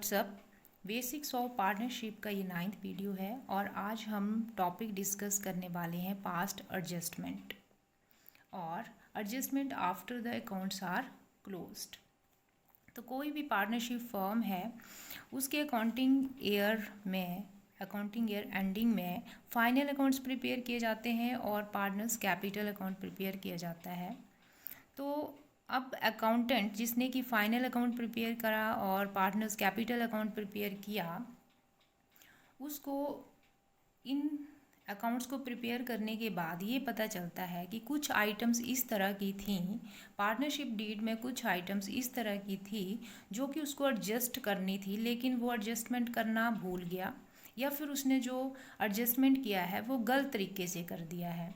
WhatsApp basics of partnership का ये 9th video है और आज हम टॉपिक डिस्कस करने वाले हैं पास्ट एडजस्टमेंट और adjustment after the accounts are closed. तो कोई भी पार्टनरशिप फर्म है उसके अकाउंटिंग ईयर एंडिंग में फाइनल अकाउंट्स प्रिपेयर किए जाते हैं और पार्टनर्स कैपिटल अकाउंट प्रिपेयर किया जाता है। तो अब अकाउंटेंट जिसने कि फाइनल अकाउंट प्रिपेयर करा और पार्टनर्स कैपिटल अकाउंट प्रिपेयर किया, उसको इन अकाउंट्स को प्रिपेयर करने के बाद ये पता चलता है कि कुछ आइटम्स इस तरह की थी, पार्टनरशिप डीड में कुछ आइटम्स इस तरह की थी जो कि उसको एडजस्ट करनी थी, लेकिन वो एडजस्टमेंट करना भूल गया या फिर उसने जो एडजस्टमेंट किया है वो गलत तरीके से कर दिया है।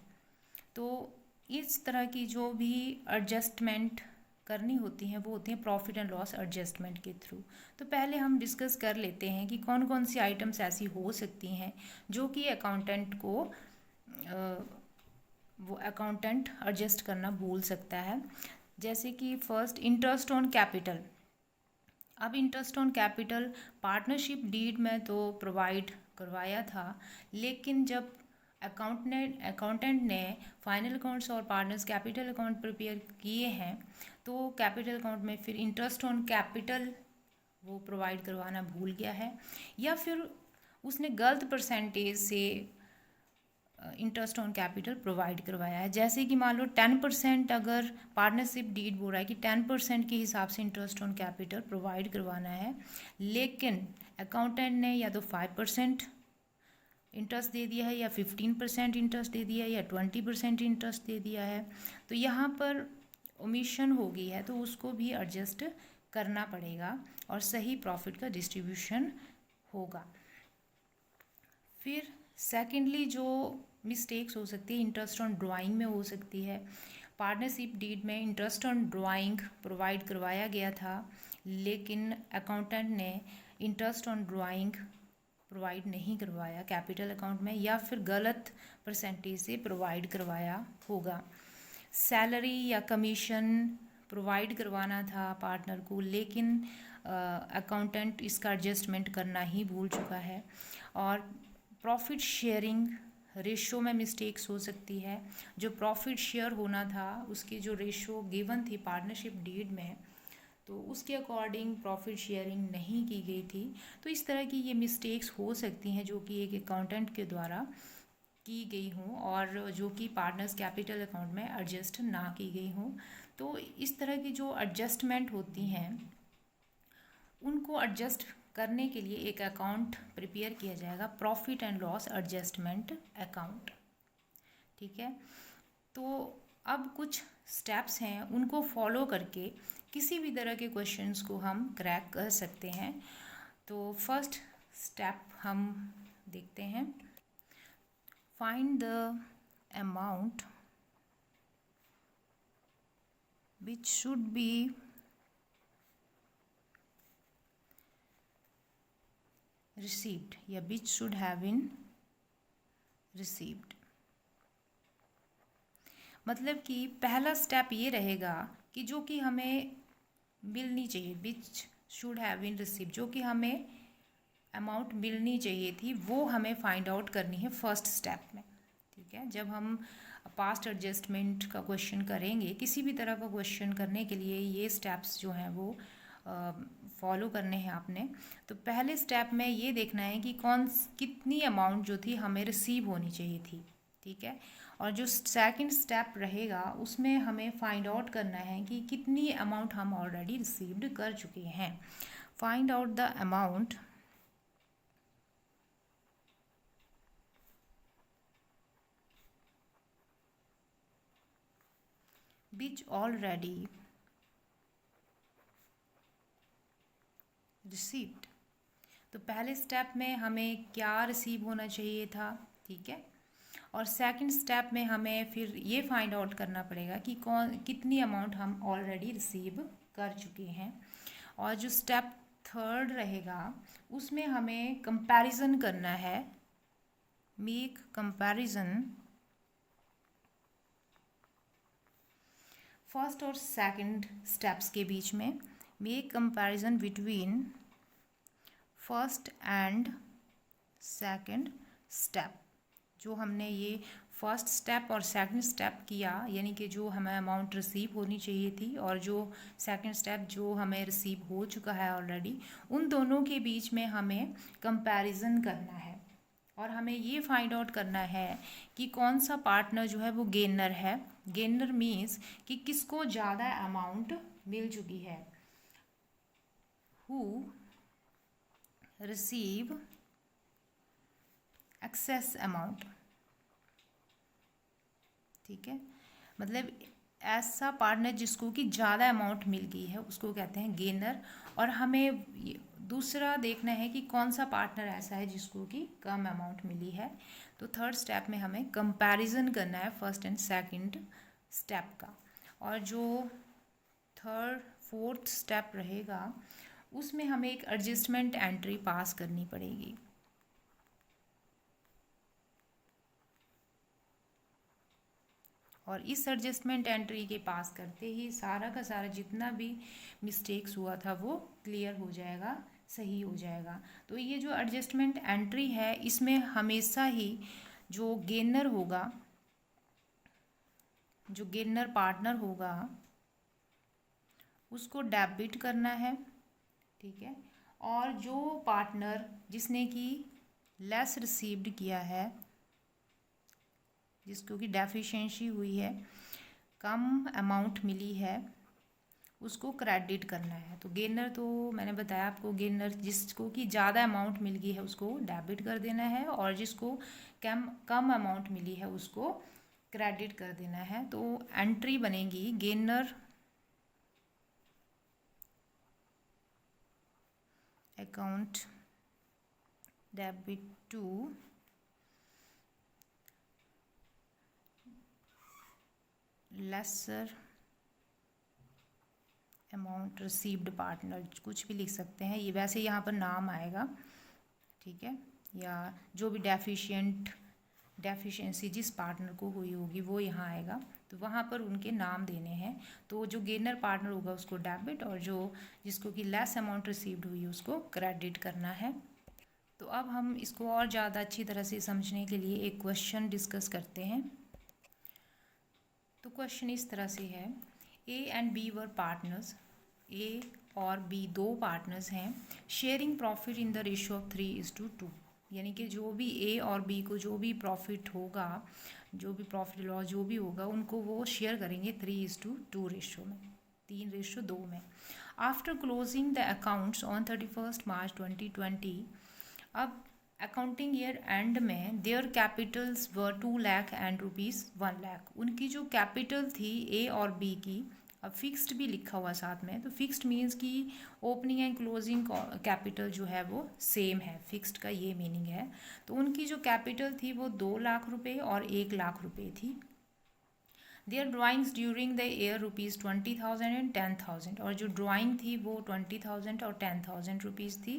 तो इस तरह की जो भी एडजस्टमेंट करनी होती हैं वो होती हैं प्रॉफिट एंड लॉस एडजस्टमेंट के थ्रू। तो पहले हम डिस्कस कर लेते हैं कि कौन कौन सी आइटम्स ऐसी हो सकती हैं जो कि अकाउंटेंट को वो अकाउंटेंट एडजस्ट करना भूल सकता है। जैसे कि फर्स्ट इंटरेस्ट ऑन कैपिटल। अब interest on capital partnership deed में तो प्रोवाइड करवाया था, लेकिन जब अकाउंटेंट ने फाइनल अकाउंट्स और पार्टनर्स कैपिटल अकाउंट प्रिपेयर किए हैं तो कैपिटल अकाउंट में फिर इंटरेस्ट ऑन कैपिटल वो प्रोवाइड करवाना भूल गया है या फिर उसने गलत परसेंटेज से इंटरेस्ट ऑन कैपिटल प्रोवाइड करवाया है। जैसे कि मान लो 10% अगर पार्टनरशिप डीड बोल रहा है कि 10% के हिसाब से इंटरेस्ट ऑन कैपिटल प्रोवाइड करवाना है, लेकिन अकाउंटेंट ने या तो 5% इंटरेस्ट दे दिया है या 15% इंटरेस्ट दे दिया है या 20% इंटरेस्ट दे दिया है, तो यहाँ पर ओमिशन हो गई है तो उसको भी एडजस्ट करना पड़ेगा और सही प्रॉफिट का डिस्ट्रीब्यूशन होगा। फिर सेकेंडली जो मिस्टेक्स हो सकती है इंटरेस्ट ऑन ड्राइंग में हो सकती है। पार्टनरशिप डीड में इंटरेस्ट ऑन ड्राइंग प्रोवाइड करवाया गया था, लेकिन अकाउंटेंट ने इंटरेस्ट ऑन ड्राइंग प्रोवाइड नहीं करवाया कैपिटल अकाउंट में या फिर गलत परसेंटेज से प्रोवाइड करवाया होगा। सैलरी या कमीशन प्रोवाइड करवाना था पार्टनर को, लेकिन अकाउंटेंट इसका एडजस्टमेंट करना ही भूल चुका है। और प्रॉफिट शेयरिंग रेशो में मिस्टेक्स हो सकती है। जो प्रॉफिट शेयर होना था उसकी जो रेशो गिवन थी पार्टनरशिप डीड में, तो उसके अकॉर्डिंग प्रॉफिट शेयरिंग नहीं की गई थी। तो इस तरह की ये मिस्टेक्स हो सकती हैं जो कि एक अकाउंटेंट के द्वारा की गई हों और जो कि पार्टनर्स कैपिटल अकाउंट में एडजस्ट ना की गई हों। तो इस तरह की जो एडजस्टमेंट होती हैं उनको एडजस्ट करने के लिए एक अकाउंट प्रिपेयर किया जाएगा, profit and loss adjustment account. ठीक है, तो अब कुछ स्टेप्स हैं उनको फॉलो करके किसी भी तरह के क्वेश्चंस को हम क्रैक कर सकते हैं। तो फर्स्ट स्टेप हम देखते हैं, find the amount which should be received या which should have been received। मतलब कि पहला स्टेप ये रहेगा कि जो कि हमें मिलनी चाहिए, which should have been received, जो कि हमें अमाउंट मिलनी चाहिए थी वो हमें फाइंड आउट करनी है फर्स्ट स्टेप में। ठीक है, जब हम पास्ट एडजस्टमेंट का क्वेश्चन करेंगे, किसी भी तरह का क्वेश्चन करने के लिए ये स्टेप्स जो हैं वो फॉलो करने हैं आपने। तो पहले स्टेप में ये देखना है कि कितनी अमाउंट जो थी हमें रिसीव होनी चाहिए थी। ठीक है, और जो सेकंड स्टेप रहेगा उसमें हमें फाइंड आउट करना है कि कितनी अमाउंट हम ऑलरेडी रिसीव्ड कर चुके हैं। Find out the amount which already received। तो पहले स्टेप में हमें क्या रिसीव होना चाहिए था, ठीक है, और सेकंड स्टेप में हमें फिर ये फाइंड आउट करना पड़ेगा कि कितनी अमाउंट हम ऑलरेडी रिसीव कर चुके हैं। और जो स्टेप थर्ड रहेगा उसमें हमें कंपैरिजन करना है, मेक कंपैरिजन फर्स्ट और सेकंड स्टेप्स के बीच में, make comparison between first and second step, जो हमने ये फर्स्ट स्टेप और सेकंड स्टेप किया, यानी कि जो हमें अमाउंट रिसीव होनी चाहिए थी और जो सेकंड स्टेप जो हमें रिसीव हो चुका है ऑलरेडी, उन दोनों के बीच में हमें कंपैरिजन करना है और हमें ये फाइंड आउट करना है कि कौन सा पार्टनर जो है वो गेनर है। गेनर मीन्स कि किसको ज़्यादा अमाउंट मिल चुकी है, हु रिसीव एक्सेस अमाउंट। ठीक है, मतलब ऐसा पार्टनर जिसको कि ज़्यादा अमाउंट मिल गई है उसको कहते हैं गेनर। और हमें दूसरा देखना है कि कौन सा पार्टनर ऐसा है जिसको कि कम अमाउंट मिली है। तो थर्ड स्टेप में हमें कंपैरिजन करना है फर्स्ट एंड सेकंड स्टेप का। और जो थर्ड फोर्थ स्टेप रहेगा उसमें हमें एक एडजस्टमेंट एंट्री पास करनी पड़ेगी। और इस एडजस्टमेंट एंट्री के पास करते ही सारा का सारा जितना भी मिस्टेक्स हुआ था वो क्लियर हो जाएगा, सही हो जाएगा। तो ये जो एडजस्टमेंट एंट्री है इसमें हमेशा ही जो गेनर होगा, जो गेनर पार्टनर होगा उसको डेबिट करना है। ठीक है, और जो पार्टनर जिसने कि लेस रिसीव्ड किया है, जिसको कि डेफिशिएंसी हुई है, कम अमाउंट मिली है, उसको क्रेडिट करना है। तो गेनर तो मैंने बताया आपको, गेनर जिसको कि ज़्यादा अमाउंट मिल गई है उसको डेबिट कर देना है और जिसको कम अमाउंट मिली है उसको क्रेडिट कर देना है। तो एंट्री बनेगी gainer account debit to lesser amount received partner, कुछ भी लिख सकते हैं, ये वैसे यहाँ पर नाम आएगा। ठीक है, या जो भी डेफिशिएंसी जिस पार्टनर को हुई होगी वो यहाँ आएगा, तो वहाँ पर उनके नाम देने हैं। तो जो गेनर पार्टनर होगा उसको डेबिट और जो जिसको कि लेस अमाउंट रिसीव्ड हुई उसको क्रेडिट करना है। तो अब हम इसको और ज़्यादा अच्छी तरह से समझने के लिए एक क्वेश्चन डिस्कस करते हैं। तो क्वेश्चन इस तरह से है, A and B were partners, A और बी दो पार्टनर्स हैं, sharing profit in the ratio of 3:2, यानी कि जो भी ए और बी को जो भी प्रॉफिट होगा, जो भी प्रॉफिट लॉस जो भी होगा उनको वो शेयर करेंगे 3:2 रेशियो में, 3:2 में। After closing the accounts on 31 मार्च 2020, अब अकाउंटिंग ईयर एंड में there Capitals were 2 lakh and ₹1 lakh. उनकी जो कैपिटल थी ए और बी की, अब फिक्स्ड भी लिखा हुआ साथ में, तो फिक्स्ड मीन्स कि ओपनिंग एंड क्लोजिंग कैपिटल जो है वो सेम है, फिक्स्ड का ये मीनिंग है। तो उनकी जो कैपिटल थी वो 2 लाख रुपए और 1 लाख रुपए थी। Their drawings during the year ₹20,000 and 10,000, और जो ड्राइंग थी वो 20,000 और 10,000 रुपीज़ थी।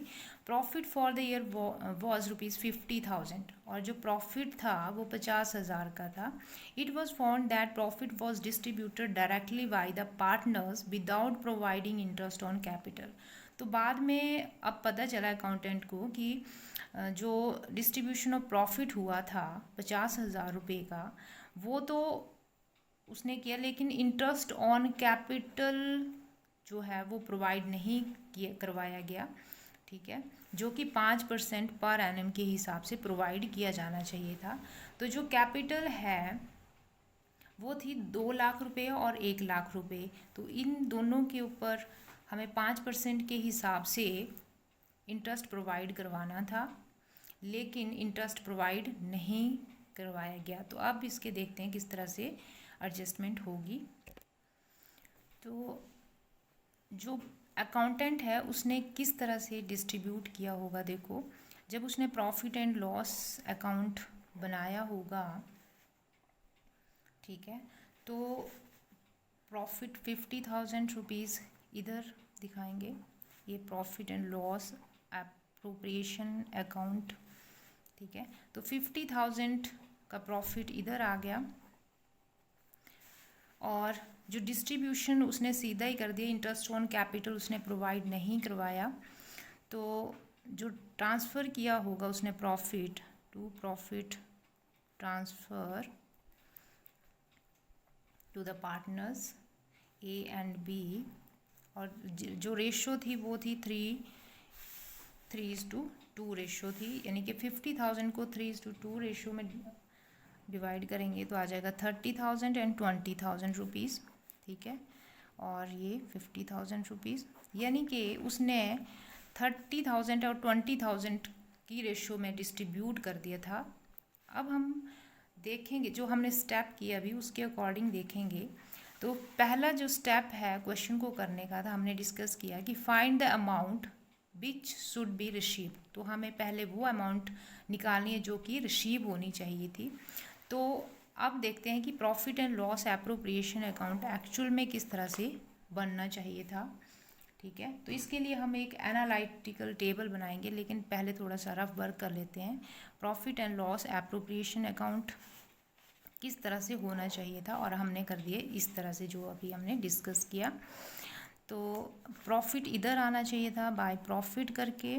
Profit for the year was ₹50,000, और जो प्रॉफिट था वो 50,000 का था। It was found that profit was distributed directly by the partners without providing interest on capital. तो बाद में अब पता चला अकाउंटेंट को कि जो डिस्ट्रीब्यूशन ऑफ प्रॉफिट हुआ था 50,000 रुपये का, वो तो उसने किया, लेकिन इंटरेस्ट ऑन कैपिटल जो है वो प्रोवाइड नहीं किया, करवाया गया। ठीक है, जो कि 5% पर एनम के हिसाब से प्रोवाइड किया जाना चाहिए था। तो जो कैपिटल है वो थी 2 लाख रुपए और 1 लाख रुपए। तो इन दोनों के ऊपर हमें 5% के हिसाब से इंटरेस्ट प्रोवाइड करवाना था, लेकिन इंटरेस्ट प्रोवाइड नहीं करवाया गया। तो अब इसके देखते हैं किस तरह से एडजस्टमेंट होगी। तो जो अकाउंटेंट है उसने किस तरह से डिस्ट्रीब्यूट किया होगा, देखो, जब उसने प्रॉफिट एंड लॉस अकाउंट बनाया होगा, ठीक है, तो प्रॉफिट 50,000 रुपीज़ इधर दिखाएंगे, ये profit and loss appropriation account. ठीक है, तो 50,000 का प्रॉफिट इधर आ गया, और जो डिस्ट्रीब्यूशन उसने सीधा ही कर दिया, इंटरेस्ट ऑन कैपिटल उसने प्रोवाइड नहीं करवाया। तो जो ट्रांसफ़र किया होगा उसने profit to profit transfer to the partners A and B, और जो रेशो थी वो थी 3:2 रेशो थी, यानी कि 50,000 को 3:2 रेशो में डिवाइड करेंगे तो आ जाएगा 30,000 एंड 20,000 रुपीज़, ठीक है। और ये 50,000 रुपीज़, यानी कि उसने 30,000 और 20,000 की रेशो में डिस्ट्रीब्यूट कर दिया था। अब हम देखेंगे जो हमने स्टेप किया अभी उसके अकॉर्डिंग देखेंगे। तो पहला जो स्टेप है क्वेश्चन को करने का था, हमने डिस्कस किया कि find the amount which should be receive. तो हमें पहले वो अमाउंट निकालनी है जो कि रिसीव होनी चाहिए थी। तो अब देखते हैं कि profit and loss appropriation account actual में किस तरह से बनना चाहिए था, ठीक है। तो इसके लिए हम एक एनालिटिकल टेबल बनाएंगे, लेकिन पहले थोड़ा सा रफ वर्क कर लेते हैं। Profit and loss appropriation account किस तरह से होना चाहिए था और हमने कर दिए इस तरह से जो अभी हमने डिस्कस किया। तो प्रॉफिट इधर आना चाहिए था बाय प्रॉफिट करके,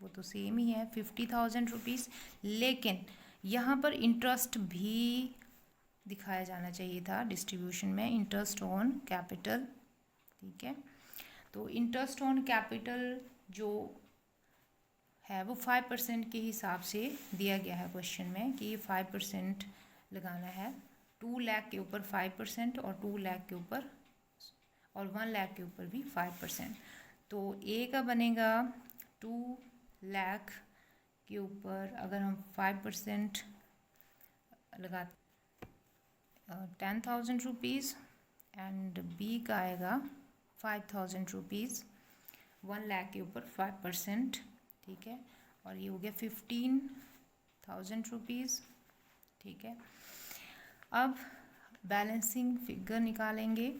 वो तो सेम ही है 50,000 रुपीज़, लेकिन यहाँ पर इंटरेस्ट भी दिखाया जाना चाहिए था डिस्ट्रीब्यूशन में, इंटरेस्ट ऑन कैपिटल, ठीक है। तो इंटरेस्ट ऑन कैपिटल जो है वो 5% के हिसाब से दिया गया है क्वेश्चन में कि 5% लगाना है। 2 लाख के ऊपर 5% और 2 लाख के ऊपर और 1 लाख के ऊपर भी 5%। तो ए का बनेगा 2 लाख के ऊपर अगर हम 5% लगाते 10,000 रुपीज़, एंड बी का आएगा 5,000 रुपीज़ 1 लाख के ऊपर 5%, ठीक है। और ये हो गया 15,000 रुपीज़, ठीक है। अब बैलेंसिंग फिगर निकालेंगे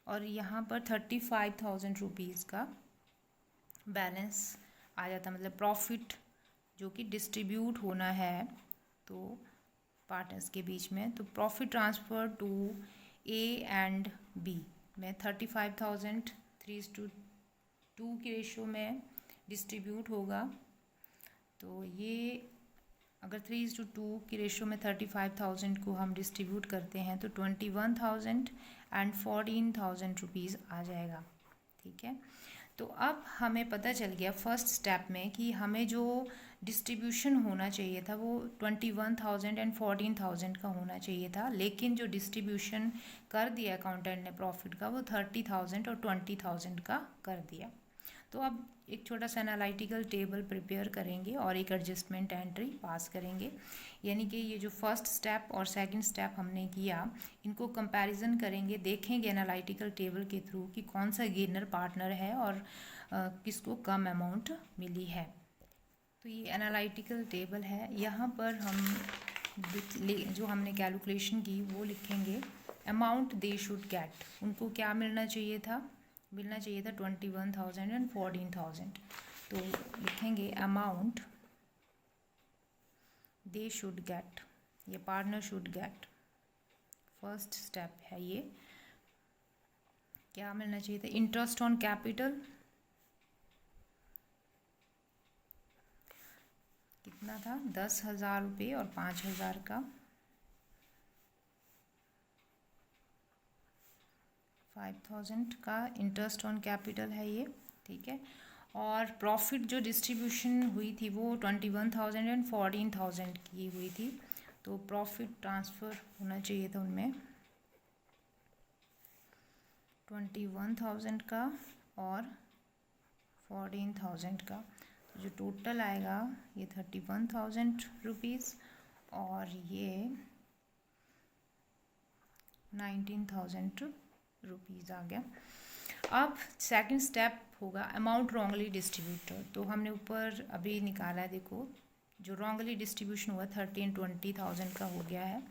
और यहाँ पर 35,000 रुपीज़ का बैलेंस आ जाता, मतलब प्रॉफिट जो कि डिस्ट्रीब्यूट होना है तो पार्टनर्स के बीच में। तो profit transfer to A and B में 35,000 3:2 की रेशो में डिस्ट्रीब्यूट होगा। तो ये अगर 3:2 की रेशो में 35,000 को हम डिस्ट्रीब्यूट करते हैं तो 21,000 एंड 14,000 रुपीज़ आ जाएगा, ठीक है। तो अब हमें पता चल गया फर्स्ट स्टेप में कि हमें जो डिस्ट्रीब्यूशन होना चाहिए था वो 21,000 एंड 14,000 का होना चाहिए था, लेकिन जो डिस्ट्रीब्यूशन कर दिया अकाउंटेंट ने प्रॉफिट का वो 30,000 और 20,000 का कर दिया। तो अब एक छोटा सा एनालिटिकल टेबल प्रिपेयर करेंगे और एक एडजस्टमेंट एंट्री पास करेंगे, यानी कि ये जो फर्स्ट स्टेप और सेकंड स्टेप हमने किया इनको कंपैरिजन करेंगे, देखेंगे एनालिटिकल टेबल के थ्रू कि कौन सा गेनर पार्टनर है और किसको कम अमाउंट मिली है। तो ये एनालिटिकल टेबल है, यहाँ पर हम जो हमने कैलकुलेशन की वो लिखेंगे। अमाउंट दे शुड गेट, उनको क्या मिलना चाहिए था 21,000 एंड 14,000। तो लिखेंगे अमाउंट दे शुड गेट, ये partner should get, first step है ये। क्या मिलना चाहिए था, इंटरेस्ट ऑन कैपिटल कितना था 10,000 रुपये और 5,000 का, 5,000 का इंटरेस्ट ऑन कैपिटल है ये, ठीक है। और प्रॉफिट जो डिस्ट्रीब्यूशन हुई थी वो 21,000 एंड 14,000 की हुई थी। तो प्रॉफिट ट्रांसफ़र होना चाहिए था उनमें 21,000 का और 14,000 का। तो जो टोटल आएगा ये 31,000 रुपीज़ और ये 19,000 रुपीज़ आ गया। अब सेकंड स्टेप होगा अमाउंट रॉन्गली डिस्ट्रीब्यूटर। तो हमने ऊपर अभी निकाला है, देखो जो रॉन्गली डिस्ट्रीब्यूशन हुआ 30 एंड 20,000 का हो गया है।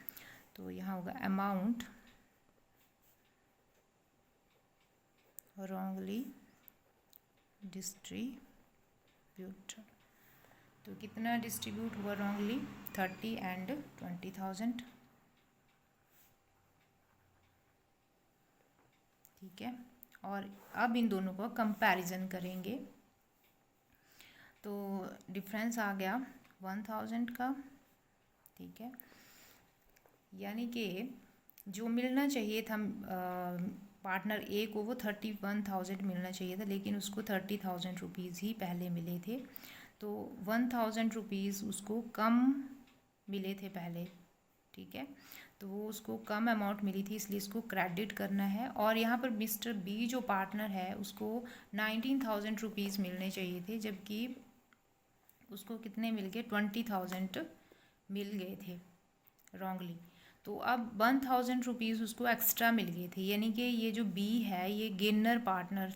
तो यहाँ होगा अमाउंट रॉन्गली डिस्ट्रीब्यूटर। तो कितना डिस्ट्रीब्यूट हुआ रॉन्गली 30 एंड 20,000, ठीक है। और अब इन दोनों का कंपैरिजन करेंगे। तो डिफरेंस आ गया 1000 का, ठीक है। यानी कि जो मिलना चाहिए था पार्टनर ए को, वो 31,000 मिलना चाहिए था, लेकिन उसको 30,000 रुपीज़ ही पहले मिले थे। तो 1,000 रुपीज़ उसको कम मिले थे पहले, ठीक है। तो वो उसको कम अमाउंट मिली थी, इसलिए इसको क्रेडिट करना है। और यहाँ पर मिस्टर बी जो पार्टनर है उसको 19,000 रुपीज़ मिलने चाहिए थे, जबकि उसको कितने मिल गए, 20,000 मिल गए थे रॉन्गली। तो अब 1,000 रुपीज़ उसको एक्स्ट्रा मिल गए थे, यानी कि ये जो बी है ये गेनर पार्टनर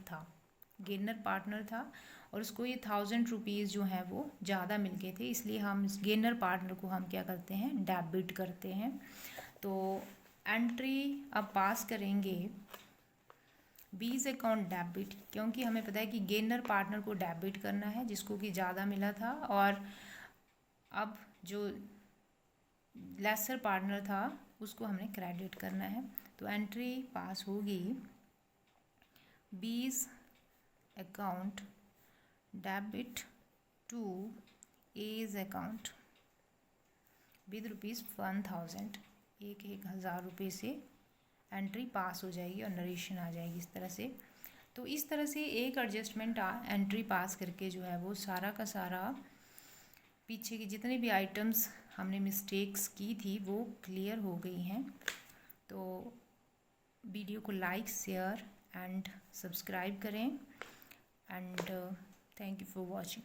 था और उसको ये 1,000 रुपीज़ जो है वो ज़्यादा मिल गए थे, इसलिए हम इस गेनर पार्टनर को हम क्या करते हैं, डेबिट करते हैं। तो एंट्री अब पास करेंगे बीज अकाउंट डेबिट, क्योंकि हमें पता है कि गेनर पार्टनर को डेबिट करना है जिसको कि ज़्यादा मिला था, और अब जो लेसर पार्टनर था उसको हमने क्रेडिट करना है। तो एंट्री पास होगी B's account debit to A's account with ₹1,000, 1,000 रुपये से एंट्री पास हो जाएगी और नरेशन आ जाएगी इस तरह से। तो इस तरह से एक एडजस्टमेंट एंट्री पास करके जो है वो सारा का सारा पीछे की जितने भी आइटम्स हमने मिस्टेक्स की थी वो क्लियर हो गई हैं। तो वीडियो को लाइक, शेयर एंड सब्सक्राइब करें, and thank you for watching.